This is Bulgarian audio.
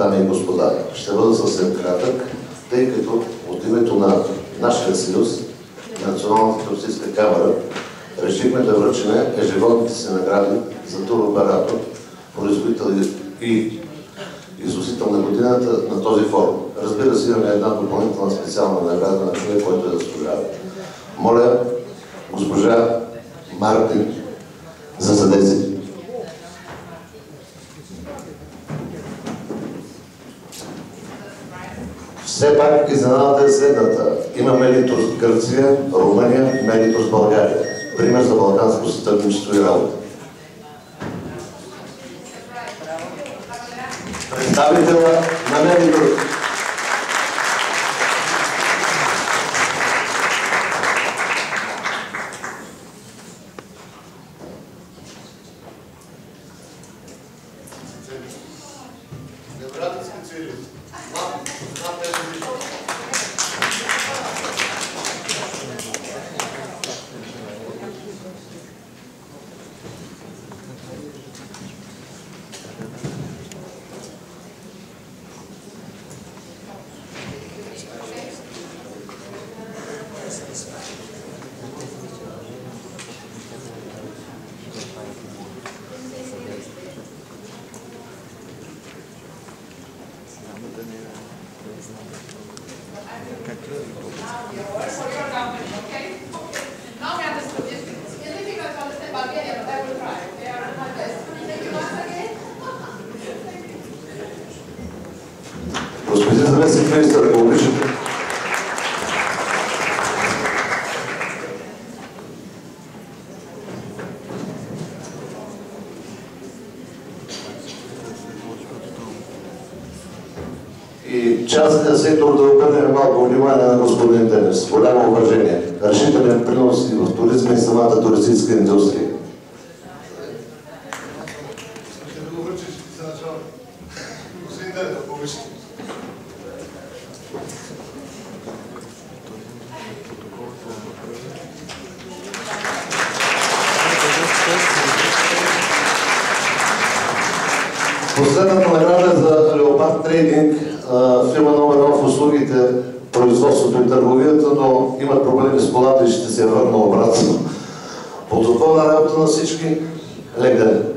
дами и господа, ще бъда съвсем кратък, тъй като от името на нашия съюз, Националната туристическа камара, решихме да връчиме ежегодните си награди за туроператор, производител и изусител на годината на този форум. Разбира се, имаме една допълнителна специална награда на човек, който я заслужава. Моля, госпожа Мартин за съдействие. Все пак изненадата е следната. Има Мелитор с Гърция, Румъния, Мелитор с България. Пример за балканско сътрудничество и работа. Представителя на Мелитор. Господин заместник министър, ако обичате. И частният сектор да обърне малко внимание на господин Денис. Голямо уважение. Решителен принос и в туризма и самата туристическа индустрия. Последната награда е за Леопард Трейдинг, фирма номер 1 в услугите, производството и търговията, но имат проблеми с колата и ще се върна обратно. Плодотворна работа на всички. Лек ден!